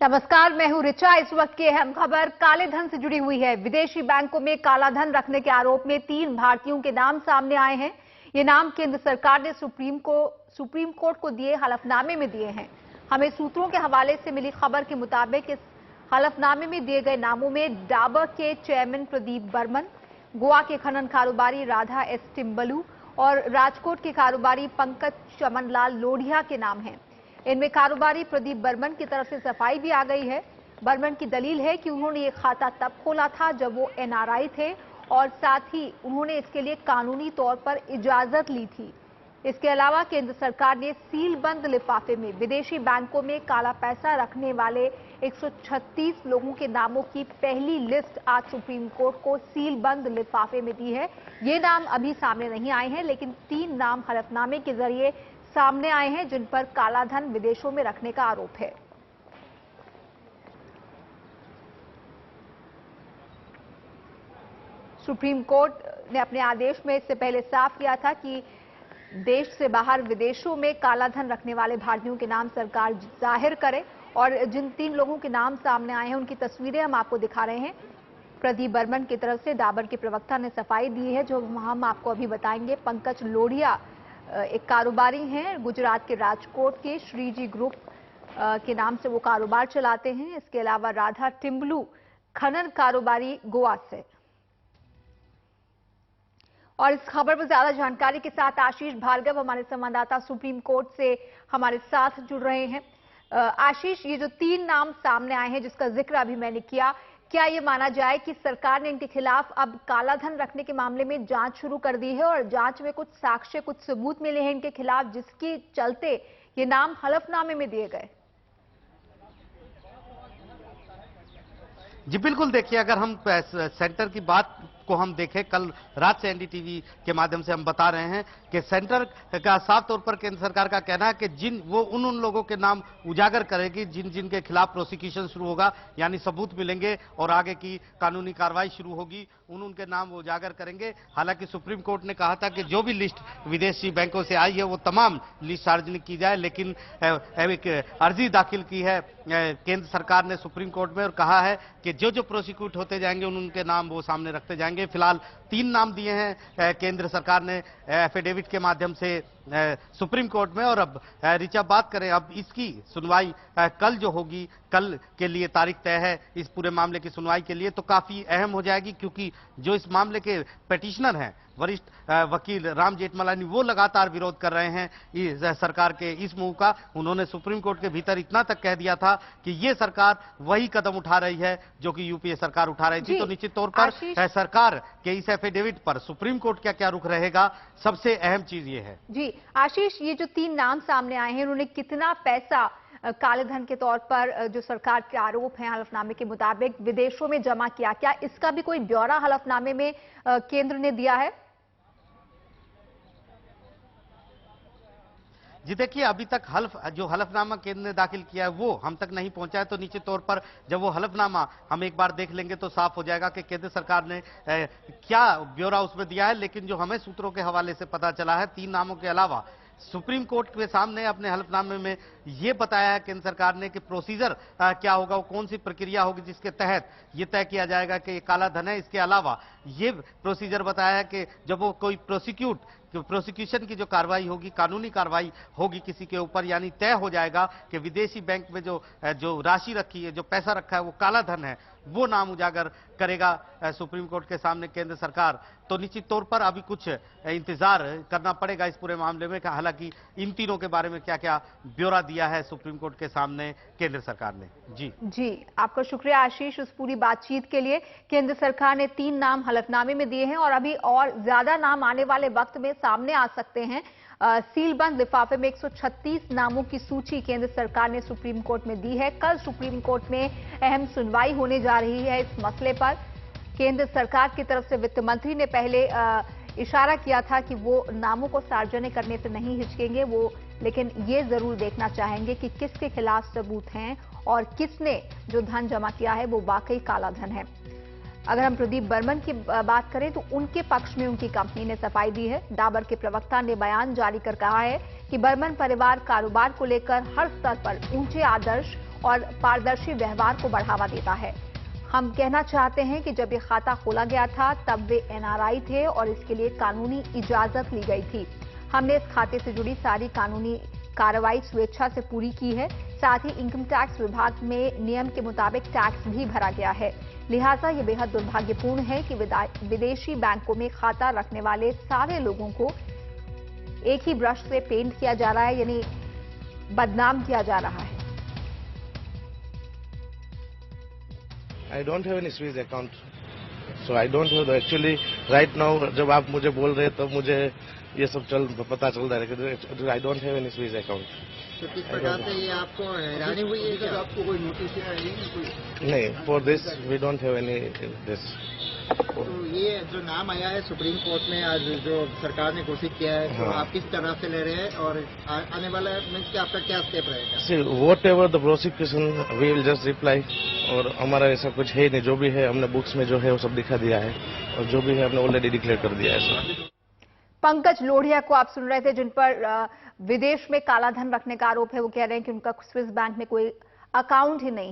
नमस्कार, मैं हूं रिचा। इस वक्त की अहम खबर काले धन से जुड़ी हुई है। विदेशी बैंकों में काला धन रखने के आरोप में 3 भारतीयों के नाम सामने आए हैं। ये नाम केंद्र सरकार ने सुप्रीम कोर्ट को दिए हलफनामे में दिए हैं। हमें सूत्रों के हवाले से मिली खबर के मुताबिक इस हलफनामे में दिए गए नामों में डाबर के चेयरमैन प्रदीप बर्मन, गोवा के खनन कारोबारी राधा एस टिम्बलू और राजकोट के कारोबारी पंकज चमनलाल लोढ़िया के नाम हैं। इनमें कारोबारी प्रदीप बर्मन की तरफ से सफाई भी आ गई है। बर्मन की दलील है कि उन्होंने ये खाता तब खोला था जब वो एनआरआई थे और साथ ही उन्होंने इसके लिए कानूनी तौर पर इजाजत ली थी। इसके अलावा केंद्र सरकार ने सीलबंद लिफाफे में विदेशी बैंकों में काला पैसा रखने वाले 136 लोगों के नामों की पहली लिस्ट आज सुप्रीम कोर्ट को सीलबंद लिफाफे में दी है। ये नाम अभी सामने नहीं आए हैं, लेकिन 3 नाम हलफनामे के जरिए सामने आए हैं जिन पर काला धन विदेशों में रखने का आरोप है। सुप्रीम कोर्ट ने अपने आदेश में इससे पहले साफ किया था कि देश से बाहर विदेशों में काला धन रखने वाले भारतीयों के नाम सरकार जाहिर करे। और जिन 3 लोगों के नाम सामने आए हैं उनकी तस्वीरें हम आपको दिखा रहे हैं। प्रदीप बर्मन की तरफ से डाबर के प्रवक्ता ने सफाई दी है, जो हम आपको अभी बताएंगे। पंकज लोढ़िया एक कारोबारी हैं, गुजरात के राजकोट के श्रीजी ग्रुप के नाम से वो कारोबार चलाते हैं। इसके अलावा राधा टिम्बलू खनन कारोबारी गोवा से। और इस खबर पर ज्यादा जानकारी के साथ आशीष भार्गव हमारे संवाददाता सुप्रीम कोर्ट से हमारे साथ जुड़ रहे हैं। आशीष, ये जो 3 नाम सामने आए हैं जिसका जिक्र अभी मैंने किया, क्या ये माना जाए कि सरकार ने इनके खिलाफ अब काला धन रखने के मामले में जांच शुरू कर दी है और जांच में कुछ साक्ष्य, कुछ सबूत मिले हैं इनके खिलाफ जिसके चलते ये नाम हलफनामे में दिए गए? जी बिल्कुल, देखिए अगर हम सेंटर की बात को हम देखें, कल रात से एनडीटीवी के माध्यम से हम बता रहे हैं कि सेंटर का साफ तौर पर केंद्र सरकार का कहना है कि वो उन लोगों के नाम उजागर करेगी जिन के खिलाफ प्रोसिक्यूशन शुरू होगा, यानी सबूत मिलेंगे और आगे की कानूनी कार्रवाई शुरू होगी, उनके नाम वो उजागर करेंगे। हालांकि सुप्रीम कोर्ट ने कहा था कि जो भी लिस्ट विदेशी बैंकों से आई है वो तमाम लिस्ट सार्वजनिक की जाए, लेकिन एक अर्जी दाखिल की है केंद्र सरकार ने सुप्रीम कोर्ट में और कहा है कि जो प्रोसिक्यूट होते जाएंगे उनके नाम वो सामने रखते जाएंगे। फिलहाल 3 नाम दिए हैं केंद्र सरकार ने एफिडेविट के माध्यम से सुप्रीम कोर्ट में। और अब रिचा बात करें, अब इसकी सुनवाई कल जो होगी, कल के लिए तारीख तय है इस पूरे मामले की सुनवाई के लिए, तो काफी अहम हो जाएगी क्योंकि जो इस मामले के पिटिशनर हैं वरिष्ठ वकील राम जेठमलानी, वो लगातार विरोध कर रहे हैं इस सरकार के इस मूव का। उन्होंने सुप्रीम कोर्ट के भीतर इतना तक कह दिया था कि ये सरकार वही कदम उठा रही है जो कि यूपीए सरकार उठा रही थी। तो निश्चित तौर पर सरकार के इस एफिडेविट पर सुप्रीम कोर्ट का क्या रुख रहेगा, सबसे अहम चीज ये है। जी आशीष, ये जो 3 नाम सामने आए हैं, उन्होंने कितना पैसा काले धन के तौर पर जो सरकार के आरोप हैं हलफनामे के मुताबिक विदेशों में जमा किया, क्या इसका भी कोई ब्यौरा हलफनामे में केंद्र ने दिया है? जी देखिए, अभी तक जो हलफनामा केंद्र ने दाखिल किया है वो हम तक नहीं पहुंचा है, तो निश्चित तौर पर जब वो हलफनामा हम एक बार देख लेंगे तो साफ हो जाएगा कि केंद्र सरकार ने क्या ब्यौरा उसमें दिया है। लेकिन जो हमें सूत्रों के हवाले से पता चला है, 3 नामों के अलावा सुप्रीम कोर्ट के सामने अपने हलफनामे में यह बताया है केंद्र सरकार ने कि प्रोसीजर क्या होगा, वो कौन सी प्रक्रिया होगी जिसके तहत ये तय किया जाएगा कि ये काला धन है। इसके अलावा ये प्रोसीजर बताया है कि जब वो कोई प्रोसिक्यूशन की जो कार्रवाई होगी, कानूनी कार्रवाई होगी किसी के ऊपर, यानी तय हो जाएगा कि विदेशी बैंक में जो राशि रखी है, जो पैसा रखा है वो काला धन है, वो नाम उजागर करेगा सुप्रीम कोर्ट के सामने केंद्र सरकार। तो निश्चित तौर पर अभी कुछ इंतजार करना पड़ेगा इस पूरे मामले में। हालांकि इन तीनों के बारे में क्या क्या ब्यौरा दिया है सुप्रीम कोर्ट के सामने केंद्र सरकार ने। जी आपका शुक्रिया आशीष उस पूरी बातचीत के लिए। केंद्र सरकार ने 3 नाम हलफनामे में दिए हैं और अभी और ज्यादा नाम आने वाले वक्त में सामने आ सकते हैं। सीलबंद लिफाफे में 136 नामों की सूची केंद्र सरकार ने सुप्रीम कोर्ट में दी है। कल सुप्रीम कोर्ट में अहम सुनवाई होने जा रही है इस मसले पर। केंद्र सरकार की तरफ से वित्त मंत्री ने पहले इशारा किया था कि वो नामों को सार्वजनिक करने से नहीं हिचकेंगे, लेकिन ये जरूर देखना चाहेंगे कि किसके खिलाफ सबूत हैं और किसने जो धन जमा किया है वो वाकई काला धन है। अगर हम प्रदीप बर्मन की बात करें तो उनके पक्ष में उनकी कंपनी ने सफाई दी है। डाबर के प्रवक्ता ने बयान जारी कर कहा है कि बर्मन परिवार कारोबार को लेकर हर स्तर पर ऊंचे आदर्श और पारदर्शी व्यवहार को बढ़ावा देता है। हम कहना चाहते हैं कि जब ये खाता खोला गया था तब वे एनआरआई थे और इसके लिए कानूनी इजाजत ली गई थी। हमने इस खाते से जुड़ी सारी कानूनी कार्रवाई स्वेच्छा से पूरी की है। साथ ही इनकम टैक्स विभाग में नियम के मुताबिक टैक्स भी भरा गया है। लिहाजा ये बेहद दुर्भाग्यपूर्ण है कि विदेशी बैंकों में खाता रखने वाले सारे लोगों को एक ही ब्रश से पेंट किया जा रहा है, यानी बदनाम किया जा रहा है। I don't have any Swiss account, so I don't have actually right now. जब आप मुझे बोल रहे हैं तो मुझे ये सब पता चल रहा है कि I don't have any Swiss account. तो किस प्रकार से ये आपको हैरानी हुई है कि आपको कोई नोटिस नहीं, for this we don't have any this. तो ये जो नाम आया है सुप्रीम कोर्ट में आज जो सरकार ने घोषित किया है, तो आप किस तरह से ले रहे हैं और आने वाला मीन्स कि आपका क्या स्टेप रहेगा? See, whatever the prosecution, we will just reply. और हमारा ऐसा कुछ है नहीं, जो भी है हमने बुक्स में जो है वो सब दिखा दिया है और जो भी है हमने ऑलरेडी डिक्लेयर कर दिया है। पंकज लोढ़िया को आप सुन रहे थे, जिन पर विदेश में काला धन रखने का आरोप है। वो कह रहे हैं कि उनका स्विस बैंक में कोई अकाउंट ही नहीं।